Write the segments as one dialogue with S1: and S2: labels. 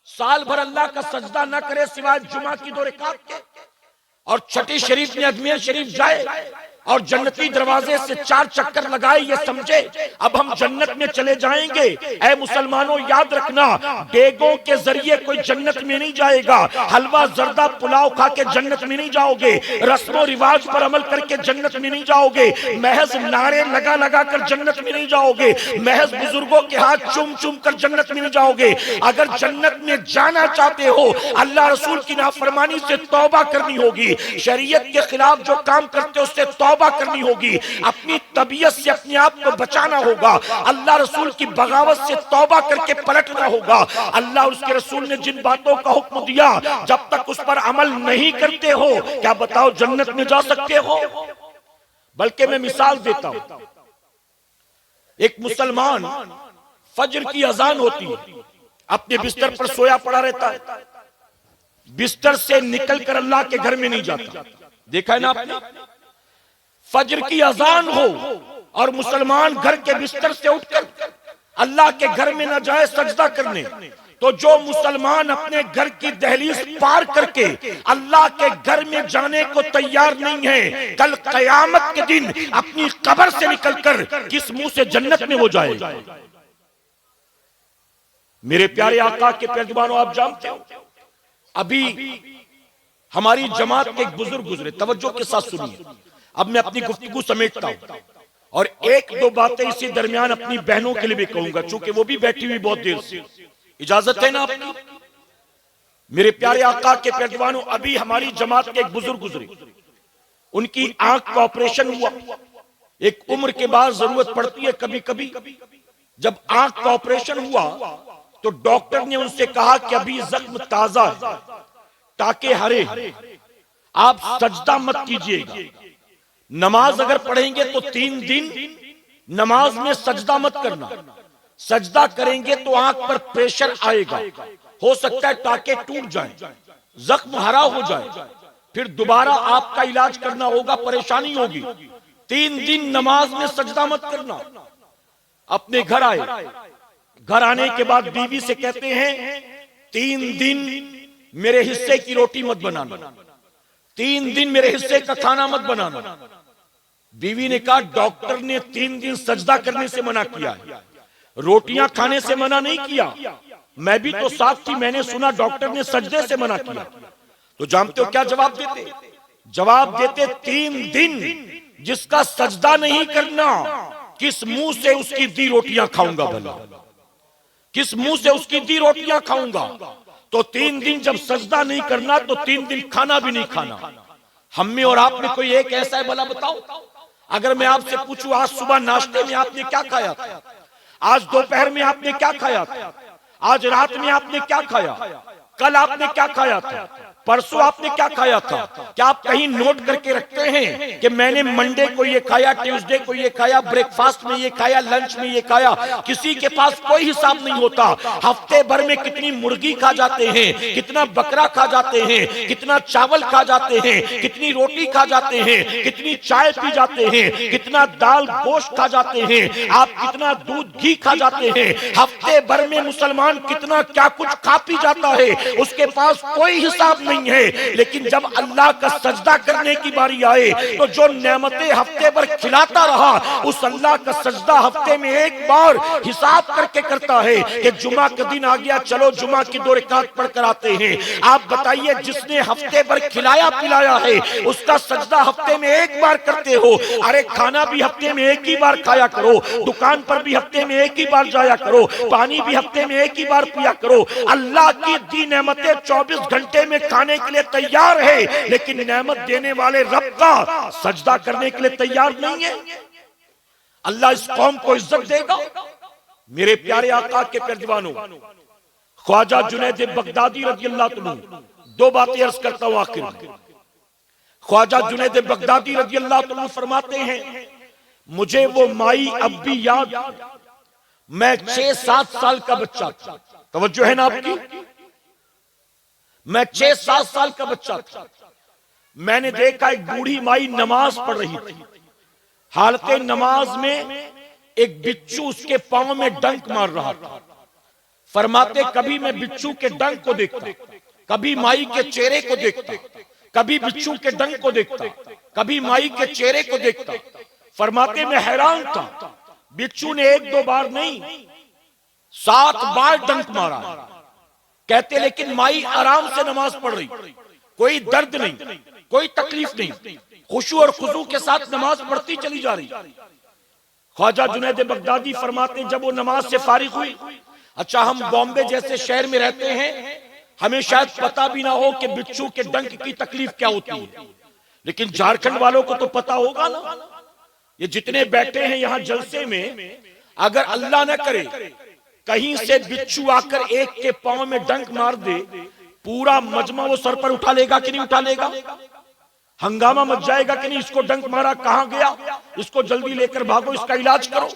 S1: साल भर अल्लाह का सजदा न करे सिवाय जुमा की 2 रकात के, और छठी शरीफ में अजमेर शरीफ जाए और जन्नती दरवाजे से 4 चक्कर लगाए, ये समझे अब हम जन्नत में चले जाएंगे। ऐ मुसलमानों, याद रखना, डेगों के जरिए कोई जन्नत में नहीं जाएगा। हलवा जर्दा पुलाव खा के जन्नत में नहीं जाओगे, रस्मों रिवाज पर अमल करके जन्नत में नहीं जाओगे, महज नारे लगा लगा कर जन्नत में नहीं जाओगे, महज बुजुर्गों के हाथ चूम चूम कर जन्नत में नहीं जाओगे। अगर जन्नत में जाना चाहते हो, अल्लाह रसूल की नाफरमानी से तौबा करनी होगी, शरीयत के खिलाफ जो काम करते हो उससे तौबा करनी होगी, अपनी तबीयत से अपने आप को बचाना होगा, अल्लाह रसूल की बगावत से तौबा करके पलटना होगा। अल्लाह उसके रसूल ने जिन बातों का हुक्म दिया, जब तक उस पर अमल नहीं करते हो, क्या बताओ जन्नत में जा सकते हो? बल्कि मैं मिसाल देता हूं, एक मुसलमान फजर की अजान होती है, अपने बिस्तर पर सोया पड़ा रहता है, बिस्तर से निकलकर अल्लाह के घर में नहीं जाता। देखा है ना आपने? फजर की अजान हो और मुसलमान घर के बिस्तर से उठकर अल्लाह के घर में न जाए सजदा करने, तो जो मुसलमान अपने घर की दहलीज पार करके अल्लाह के घर में जाने को तैयार नहीं है, कल कयामत के दिन अपनी कब्र से निकलकर किस मुंह से जन्नत में वो जाएगा? मेरे प्यारे आका के पैगंबरों, आप जानते हो अभी हमारी जमात के एक बुजुर्ग गुजरे, तवज्जो के साथ सुनिए। अब मैं अपनी गुफ्तगू समेटता हूं और 1-2 बातें इसी दरमियान अपनी बहनों के लिए भी कहूंगा, चूंकि वो भी बैठी हुई बहुत देर से। इजाजत है ना आपकी? मेरे प्यारे आका के पैगंबरों, अभी हमारी जमात के एक बुजुर्ग गुजरे, उनकी आंख का ऑपरेशन हुआ। एक उम्र के बाद जरूरत पड़ती है कभी कभी। जब आंख का ऑपरेशन हुआ तो डॉक्टर ने उनसे कहा कि अभी जख्म ताजा है, टाके हरे, आप सजदा मत कीजिएगा। नमाज अगर पढ़ेंगे तो 3 दिन नमाज में सजदा मत करना, सजदा करेंगे तो आंख पर प्रेशर आएगा, हो सकता है टाके टूट जाएं, जख्म हरा हो जाए, फिर दोबारा आपका इलाज करना होगा, परेशानी होगी। 3 दिन नमाज में सजदा मत करना। अपने घर आए, घर आने के बाद बीवी से कहते हैं 3 दिन मेरे हिस्से की रोटी मत बनाना, 3 दिन मेरे हिस्से का खाना मत बनाना। बीवी ने कहा डॉक्टर ने 3 दिन सजदा करने से मना किया है, रोटियां खाने से मना नहीं किया। मैं भी तो साथ थी, मैंने सुना डॉक्टर ने सजदे से मना किया। तो जानते हो क्या जवाब देते? जवाब देते 3 दिन जिसका सजदा नहीं करना, किस मुंह से उसकी दी रोटियां खाऊंगा भला, किस मुंह से उसकी दी रोटियां खाऊंगा? तो 3 दिन जब सजदा नहीं करना तो 3 दिन खाना भी नहीं खाना। हम में और आप में कोई एक ऐसा है भला बताओ? अगर मैं आपसे पूछूं आज सुबह नाश्ते में आपने क्या खाया था, आज दोपहर में आपने क्या खाया था, आज रात में आपने क्या खाया, कल आपने क्या खाया था, परसों आपने क्या खाया था? क्या आप कहीं नोट करके रखते हैं कि मैंने मंडे को ये खाया, ट्यूसडे को ये खाया, ब्रेकफास्ट में ये खाया, लंच में ये खाया? किसी के पास कोई हिसाब नहीं होता। हफ्ते भर में कितनी मुर्गी खा जाते हैं, कितना बकरा खा जाते हैं, कितना चावल खा जाते हैं, कितनी रोटी खा जाते हैं, कितनी चाय पी जाते हैं, कितना दाल गोश्त खा जाते हैं, आप कितना दूध घी खा जाते हैं। हफ्ते भर में मुसलमान कितना क्या कुछ खा पी जाता है, उसके पास कोई हिसाब नहीं है। लेकिन जब अल्लाह का सजदा करने की बारी आए तो जो नेमतें हफ्ते भर खिलाता रहा, उस अल्लाह का सजदा हफ्ते में एक बार हिसाब करके करता है कि जुमा का दिन आ गया, चलो जुमा की 2 रकात पढ़कर आते हैं। आप बताइए, जिसने हफ्ते भर खिलाया पिलाया है उसका सजदा हफ्ते में एक बार करते हो? अरे खाना भी हफ्ते में एक ही बार खाया करो, दुकान पर भी हफ्ते में एक ही बार जाया करो, पानी भी हफ्ते में एक ही बार पिया करो। अल्लाह की दी नेमतें 24 घंटे में खाने के लिए तैयार है, लेकिन नेमत देने वाले रब का सजदा करने के लिए तैयार नहीं है। अल्लाह इस कौम को इज्जत देगा? मेरे प्यारे आका के पैगंबरों, ख्वाजा जुनैद बगदादी रज़ी अल्लाह अन्हु, 2 बातें अर्ज करता हूं आखिर में। ख्वाजा जुनैद बगदादी रज़ी अल्लाह अन्हु फरमाते हैं, मुझे वो माई अब भी याद, मैं 6-7 साल का बच्चा था। तवज्जो है ना आपकी? मैं 6-7 साल का बच्चा था। मैंने देखा एक बूढ़ी माई नमाज पढ़ रही थी। हालते नमाज में एक बिच्छू उसके पांव में डंक मार रहा था। फरमाते कभी मैं बिच्छू के डंक को देखता, कभी माई के चेहरे को देखता, कभी बिच्छू के डंक को देखता, कभी माई के चेहरे को देखता। फरमाते मैं हैरान था, बिच्छू ने 1-2 बार नहीं 7 बार डंक मारा। कहते लेकिन माई आराम से नमाज पढ़ रही, कोई दर्द नहीं, कोई तकलीफ नहीं, खुशू और खुशू के साथ नमाज पढ़ती चली जा रही। ख्वाजा जुनैद बगदादी फरमाते जब वो नमाज से फारिग हुई, अच्छा हम बॉम्बे जैसे शहर में रहते हैं, हमें शायद पता भी ना हो कि बिच्छू के डंक की तकलीफ क्या होती है, लेकिन झारखंड वालों को तो पता होगा ना। ये जितने बैठे हैं यहां जलसे में, अगर अल्लाह न करे कहीं से बिच्छू आकर एक के पांव में डंक मार दे, पूरा मजमा वो सर पर उठा लेगा कि नहीं उठा लेगा? हंगामा मच जाएगा कि नहीं, इसको डंक मारा, कहां गया, इसको जल्दी लेकर भागो, इसका इलाज करो।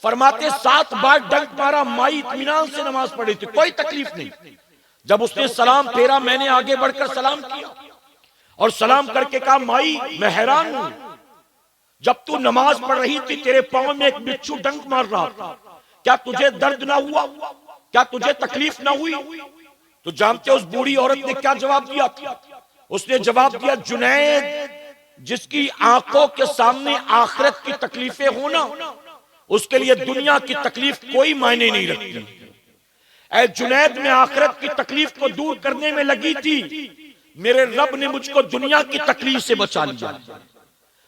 S1: फरमाते 7 बार डंक मारा, माई इत्मीनान से नमाज पढ़ी थी, कोई तकलीफ नहीं। जब उसने सलाम फेरा, मैंने आगे बढ़कर सलाम किया और सलाम करके कहा माई मैं हैरान हूं, जब तू नमाज पढ़ रही थी तेरे पांव में एक बिच्छू डंक मार रहा था, क्या तुझे दर्द ना हुआ, क्या तुझे तकलीफ ना हुई? तो जानते उस बूढ़ी औरत ने क्या जवाब दिया था? उसने जवाब दिया जुनैद, जिसकी आंखों के सामने आखिरत की तकलीफें होना, उसके लिए दुनिया की तकलीफ कोई मायने नहीं रखती। ऐ जुनैद में आखिरत की तकलीफ को दूर करने में लगी थी, मेरे रब ने मुझको दुनिया की तकलीफ से बचा लिया,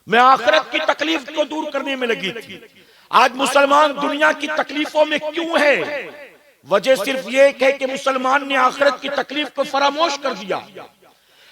S1: मैं आखिरत की तकलीफ को दूर करने में लगी थी। आज मुसलमान दुनिया की तकलीफों में क्यों है? वजह सिर्फ ये है कि मुसलमान ने आखिरत की तकलीफ को फरामोश कर दिया।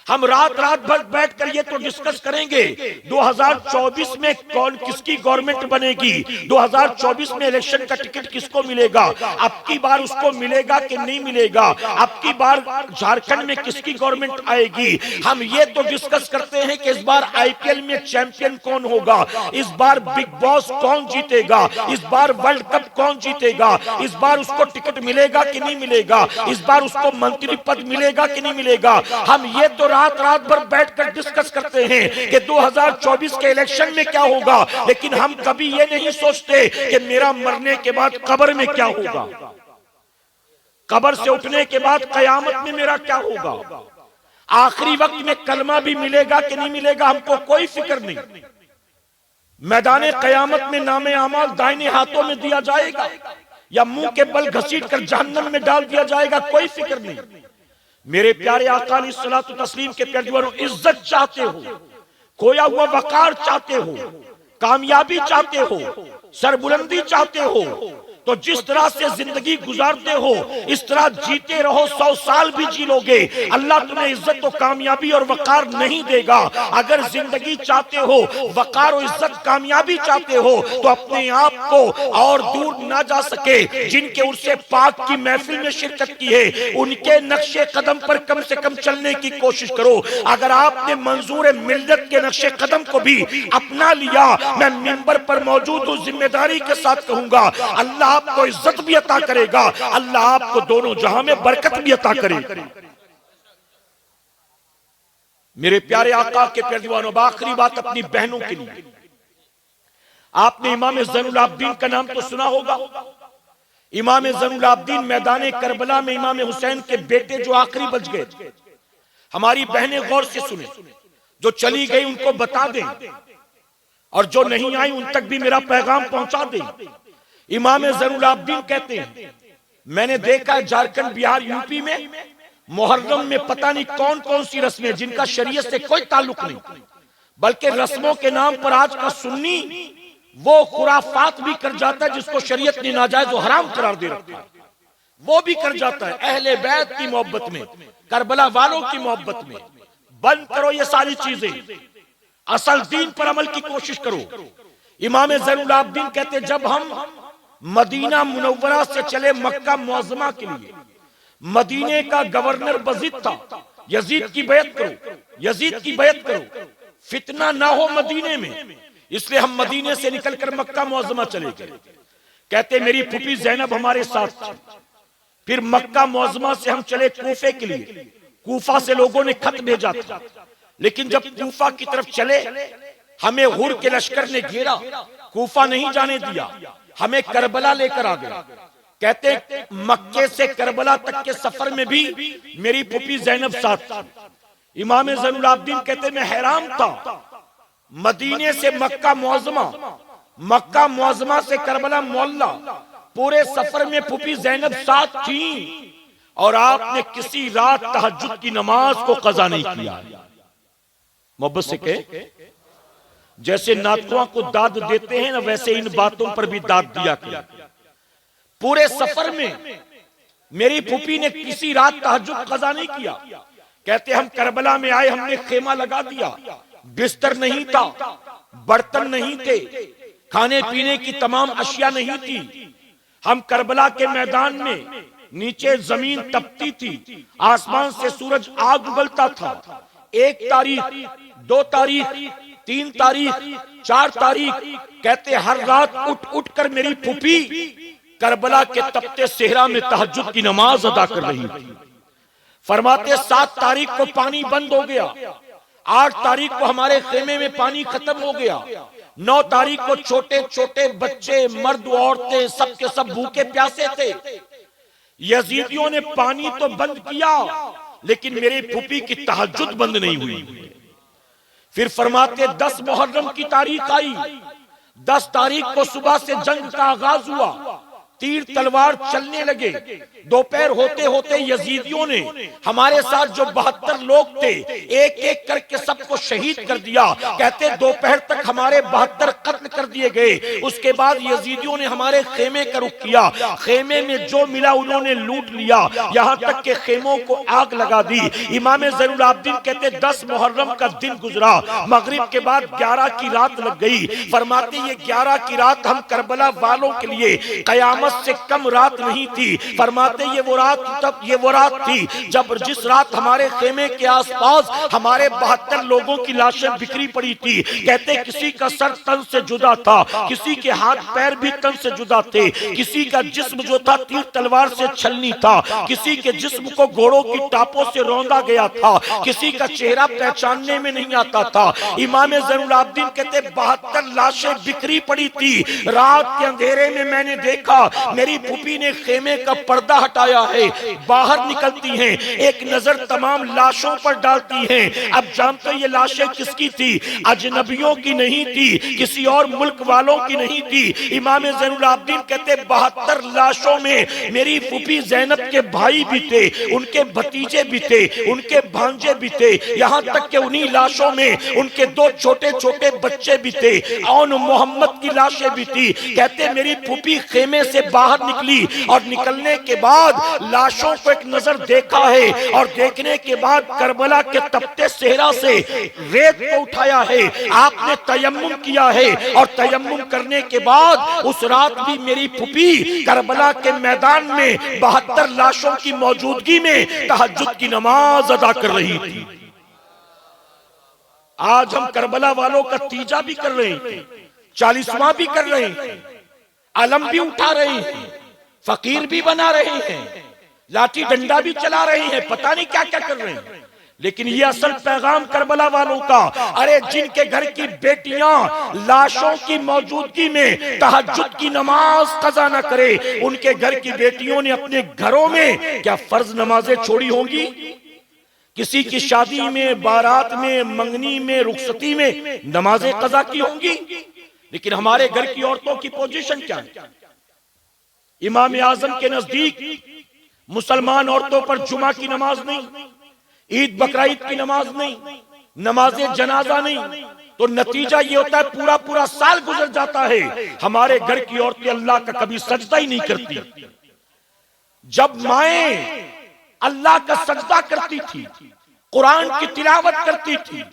S1: हम रात भर बैठकर ये तो डिस्कस करेंगे 2024 में कौन किसकी गवर्नमेंट बनेगी, 2024 में इलेक्शन का टिकट किसको मिलेगा, अब की बार उसको मिलेगा कि नहीं मिलेगा, अब की बार झारखंड में किसकी गवर्नमेंट आएगी। हम ये तो डिस्कस करते हैं कि इस बार आईपीएल में चैंपियन कौन होगा, इस बार बिग बॉस कौन जीतेगा, इस बार वर्ल्ड कप कौन जीतेगा, इस बार उसको टिकट मिलेगा कि नहीं मिलेगा, इस बार उसको मंत्री पद मिलेगा कि नहीं मिलेगा। हम ये तो रात भर बैठकर डिस्कस करते हैं कि 2024 के इलेक्शन में क्या होगा, लेकिन हम कभी ये नहीं सोचते कि मेरा मरने के बाद कब्र में क्या होगा, कब्र से उठने के बाद कयामत में मेरा क्या होगा, आखिरी वक्त में कलमा भी मिलेगा कि नहीं मिलेगा, हमको कोई फिक्र नहीं। मैदान कयामत में नामे अमाल दाहिने हाथों में दिया जाएगा या मुंह के बल घसीट कर जहन्नम में डाल दिया जाएगा, कोई फिक्र नहीं। मेरे प्यारे आका अलैहिस्सलातु तस्लीम के प्यारे दीवारों, इज्जत चाहते हो, खोया हुआ वकार चाहते हो, कामयाबी चाहते हो, सरबुलंदी चाहते हो, तो जिस तरह से जिंदगी गुजारते हो इस तरह जीते रहो, 100 साल भी जी लोगे, अल्लाह तुम्हें इज्जत और कामयाबी और वकार नहीं देगा। अगर जिंदगी चाहते हो, वकार और इज्जत कामयाबी चाहते हो, तो अपने आप को और दूर ना जा सके जिनके उर्से पाक की महफिल में शिरकत की है, उनके नक्शे कदम पर कम से कम चलने की कोशिश करो। अगर आपने मंजूर मिल्लत के नक्शे कदम को भी अपना लिया, मैं मिंबर पर मौजूद हूं, जिम्मेदारी के साथ कहूंगा, अल्लाह आपको इज्जत भी अता करेगा, अल्लाह आपको दोनों जहां में बरकत भी अता करेगा। मेरे प्यारे आका के प्यारे दीवानों, आखिरी बात अपनी बहनों के लिए, आपने इमाम ज़ैनुल आबिदीन का नाम तो सुना होगा। इमाम ज़ैनुल आबिदीन मैदान करबला में इमाम हुसैन के बेटे जो आखिरी बच गए, हमारी बहनें गौर से सुने, जो चली गई उनको बता दें और जो नहीं आई उन तक भी मेरा पैगाम पहुंचा दें। इमाम ज़ैनुल आबिदीन कहते हैं, मैंने देखा झारखंड, बिहार, यूपी में मुहर्रम में पता नहीं कौन कौन सी रस्में जिनका शरीयत से कोई ताल्लुक नहीं, बल्कि रस्मों के नाम पर आज का सुन्नी वो खुराफात भी कर जाता है जिसको शरीयत ने नाजायज और हराम करार दे रखा है, वो भी कर जाता है। अहले बैत की मोहब्बत में, करबला वालों की मोहब्बत में बंद करो ये सारी चीजें, असल दीन पर अमल की कोशिश करो। इमाम ज़ैनुल आबिदीन कहते, जब हम मदीना मुनव्वरा से चले मक्का मुअज़्ज़मा के लिए, मदीने का गवर्नर बजीद था, यजीद की बैत करो, यजीद की बैत करो, फितना ना हो मदीने में, इसलिए हम मदीने से निकलकर मक्का मुअज़्ज़मा चले गए। कहते मेरी फूफी ज़ैनब हमारे साथ थी। फिर मक्का मुअज़्ज़मा से हम चले कूफे के लिए, कूफा से लोगों ने खत भेजा था, लेकिन जब कूफा की तरफ चले हमें हुर के लश्कर ने घेरा, कूफा नहीं जाने दिया, हमें करबला लेकर आ गया। कहते मक्के से करबला तक के सफर में भी मेरी फूफी जैनब साथ थी। इमाम ज़ैनुल आबिदीन कहते मैं हैरान था, मदीने से मक्का मुअज़्ज़मा, मक्का मुअज़्ज़मा से करबला मोहल्ला, पूरे सफर में फूफी जैनब साथ थी और आपने किसी रात तहज्जुद की नमाज को कज़ा नहीं किया। मोहब्बत से कहे, जैसे नातवा को दाद देते हैं ना, वैसे इन बातों पर भी दाद दिया किया। पूरे सफर में मेरी फूफी ने किसी रात तहज्जुद कज़ा नहीं किया। कहते हम करबला में आए, हमने खेमा लगा दिया, बिस्तर नहीं था, बर्तन नहीं थे, खाने पीने की तमाम अशिया नहीं थी। हम करबला के मैदान में, नीचे जमीन तपती थी, आसमान से सूरज आग उगलता था। 1 तारीख, 2 तारीख, 3 तारीख, 4 तारीख, कहते हर रात उठ उठ कर मेरी फूफी करबला के तपते सेहरा में तहज्जुद की नमाज अदा कर रही थी। फरमाते 7 तारीख को पानी बंद हो गया, 8 तारीख को हमारे खेमे में पानी खत्म हो गया, 9 तारीख को छोटे छोटे बच्चे, मर्द, औरतें सब के सब भूखे प्यासे थे। यजीदियों ने पानी तो बंद किया, लेकिन मेरी फूफी की तहज्जुद बंद नहीं हुई। फिर फरमाते 10 मुहर्रम की तारीख आई, 10 तारीख को सुबह से जंग का आगाज हुआ, तीर तलवार चलने लगे। दोपहर होते होते यजीदियों ने हमारे साथ जो 72 लोग थे, एक एक करके सबको शहीद कर दिया। कहते दोपहर तक हमारे 72 कत्ल कर दिए गए। उसके बाद यजीदियों ने हमारे खेमे का रुख किया, खेमे में जो मिला उन्होंने लूट लिया, यहाँ तक के खेमों को आग लगा दी। इमाम ज़ैनुल आबिदीन कहते 10 मुहर्रम का दिन गुजरा, मगरिब के बाद 11 की रात लग गई। फरमाते ये 11 की रात हम करबला वालों के लिए कयामत से कम रात नहीं थी। फरमाते ये वो रात थी जब जिस रात हमारे खेमे के आसपास हमारे 72 लोगों की लाशें बिखरी पड़ी थी। कहते किसी का सर तन से जुदा था, किसी के हाथ पैर भी तन से जुदा थे, किसी का जिस्म जो था तीर तलवार से छलनी था, किसी के जिस्म को घोड़ों की टापों से रौंदा गया था, किसी का चेहरा पहचानने में नहीं आता था। इमाम ज़ैनुल आबिदीन कहते 72 लाशें बिखरी पड़ी थी। रात के अंधेरे में मैंने देखा मेरी फूफी ने खेमे का पर्दा हटाया है, बाहर निकलती हैं, एक नजर तमाम लाशों पर डालती हैं। अब जानते ये लाशें किसकी थी? अजनबियों की नहीं थी, किसी और मुल्क वालों की नहीं थी। इमाम ज़ैनुल आबिदीन कहते 72 लाशों में मेरी फूफी जैनब के भाई भी थे, उनके भतीजे भी थे, उनके भांजे भी थे, यहाँ तक कि उन्हीं लाशों में उनके 2 छोटे छोटे बच्चे भी थे, और मोहम्मद की लाशें भी थी। कहते मेरी फूफी खेमे से बाहर निकली और निकलने के बाद लाशों को एक नजर देखा है, और देखने के बाद करबला के तपते सेहरा से रेत को उठाया है, आपने तयम्मुम किया है, और तयम्मुम करने के बाद उस रात भी मेरी फूफी करबला के मैदान में 72 लाशों की मौजूदगी में तहज्जुद की नमाज अदा कर रही थी। आज हम करबला वालों का तीजा भी कर रहे हैं, 40वां भी कर रहे हैं, अलम भी उठा रहे हैं, फकीर भी बना रहे हैं, लाठी डंडा भी चला रहे हैं, पता नहीं क्या क्या कर रहे हैं। लेकिन ये असल पैगाम करबला वालों का, अरे जिनके घर की बेटियां लाशों की मौजूदगी में तहज्जुद की नमाज कज़ा न करे, उनके घर की बेटियों ने अपने घरों में क्या फर्ज नमाजें छोड़ी होंगी? किसी की शादी में, बारात में, मंगनी में, रुखसती में नमाजें कज़ा की होंगी। लेकिन हमारे घर की औरतों की पोजीशन क्या है? इमाम आजम के नजदीक मुसलमान औरतों पर जुमा की नमाज नहीं, ईद बकरीद की नमाज नहीं, नमाज जनाजा नहीं। तो नतीजा ये होता है पूरा पूरा साल गुजर जाता है, हमारे घर की औरतें अल्लाह का कभी सजदा ही नहीं करती। जब माएं अल्लाह का सजदा करती थी, कुरान की तिलावत करती थी,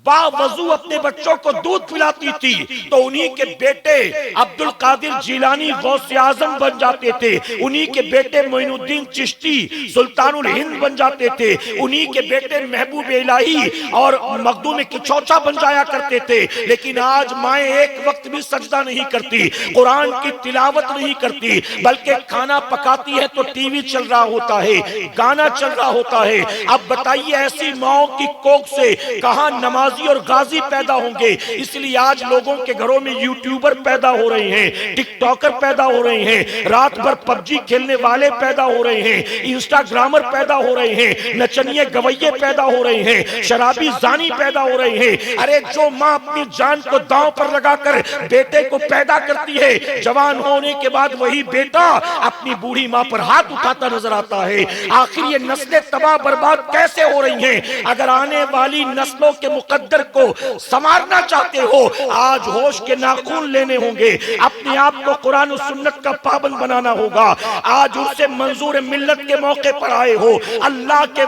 S1: बावजू अपने बच्चों को दूध पिलाती थी, तो उन्हीं के बेटे अब्दुल कादिर जिलानी गौसे आजम बन जाते थे, उन्हीं के बेटे मोइनुद्दीन चिश्ती सुल्तानुल हिंद बन जाते थे, उन्हीं के बेटे महबूब इलाही और मखदूम किचौचा बन जाया करते थे। लेकिन आज माएं एक वक्त भी सजदा नहीं करती, कुरान की तिलावत नहीं करती, बल्कि खाना पकाती है तो टीवी चल रहा होता है, गाना चल रहा होता है। अब बताइए ऐसी माओं की कोख से कहां नमाज नमाजी और गाजी पैदा होंगे। इसलिए आज लोगों के घरों में यूट्यूबर पैदा हो रहे हैं, टिकटॉकर पैदा हो रहे हैं, रात भर पबजी खेलने वाले पैदा हो रहे हैं, इंस्टाग्रामर पैदा हो रहे हैं, नचनिए गवैये पैदा हो रहे हैं, शराबी जानी पैदा हो रहे हैं। अरे जो माँ अपनी जान को दांव पर लगाकर बेटे को पैदा करती है, जवान होने के बाद वही बेटा अपनी बूढ़ी माँ पर हाथ उठाता नजर आता है। आखिर ये नस्लें तबाह बर्बाद कैसे हो रही हैं? अगर आने वाली नस्लों के मुकद्दर को संवारना चाहते हो, आज होश के नाखून लेने होंगे, अपने आप को कुरान और सुन्नत का पाबंद बनाना होगा। आज उससे मंजूर मिल्लत के मौके पर आए हो, अल्लाह के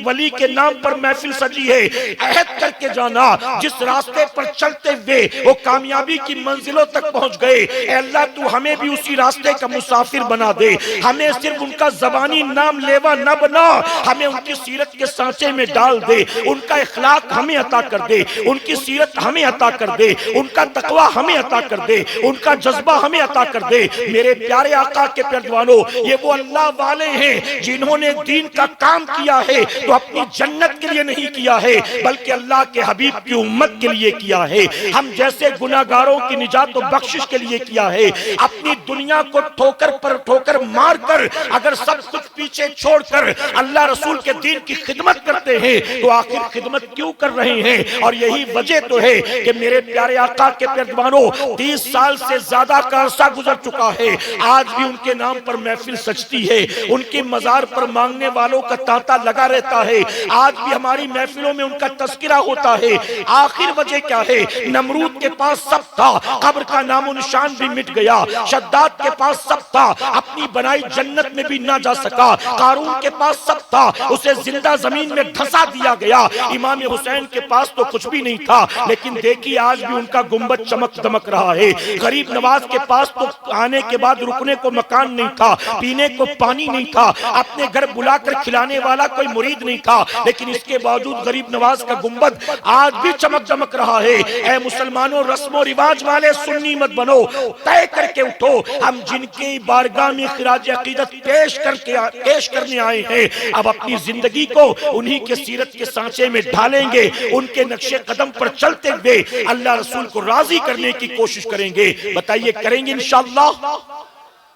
S1: वली के नाम पर महफिल सजी है, अहद करके जाना जिस रास्ते पर चलते हुए वो कामयाबी की मंजिलों तक पहुंच गए, अल्लाह तू हमें भी उसी रास्ते का मुसाफिर बना दे। हमें सिर्फ उनका जबानी नाम लेवा न बना, हमें उनकी सीरत के सांचे में डाल दे, उनका इखलाक हमें अता कर दे, उनकी सीरत हमें अता कर दे, उनका तकवा हमें अता कर दे, उनका जज्बा हमें अता कर दे। मेरे प्यारे आका के प्यारवानों, ये वो अल्लाह वाले हैं जिन्होंने दीन का काम किया है तो अपनी जन्नत के लिए नहीं किया है, बल्कि अल्लाह के हबीब की उम्मत के लिए किया है। हम जैसे गुनाहगारों की निजात और बख्शिश के लिए किया है। अपनी दुनिया को ठोकर पर ठोकर मार कर अगर सब कुछ पीछे छोड़कर अल्लाह रसूल के दीन की खिदमत करते हैं तो आखिर खिदमत क्यों कर रहे हैं? और यही वजह तो है कि मेरे प्यारे आका के प्यारवानों, 30 साल से ज्यादा का अरसा गुजर चुका है, आज भी उनके नाम पर महफिल सजती है, उनके मजार पर मांगने वालों का तांता लगा रहता है, आज भी हमारी महफिलों में उनका तस्करा होता है। आखिर वजह क्या है? नमरूद के पास सब था, कब्र का नामो निशान भी मिट गया, शद्दाद के पास सब था, अपनी बनाई जन्नत में भी ना जा सका, कारून के पास सब था, उसे जिंदा जमीन में धंसा दिया गया, इमाम हुसैन के पास तो कुछ भी नहीं था, लेकिन देखिए आज भी उनका गुंबद चमक दमक रहा है। गरीब नवाज के पास तो आने के बाद रुकने को मकान नहीं था, पीने को पानी नहीं था, अपने घर बुलाकर खिलाने वाला कोई मुरीद नहीं था, लेकिन इसके बावजूद गरीब नवाज का गुंबद आज भी चमक दमक रहा है। ऐ मुसलमानों, रस्मों रिवाज वाले सुन्नी मत बनो, तय करके उठो। हम जिनकी बारगाह में खिराज अकीदत पेश करने आए हैं, अब अपनी जिंदगी को उन्हीं के सीरत के सांचे में ढालेंगे, उनके नक्शे कदम पर चलते हुए अल्लाह रसूल को राजी करने की कोशिश करेंगे। बताइए, करेंगे इंशाअल्लाह?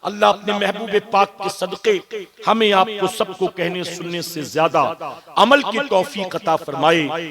S1: अल्लाह अपने महबूब पाक के सदके हमें आपको सबको कहने सुनने से ज्यादा अमल की तौफीक अता फरमाए।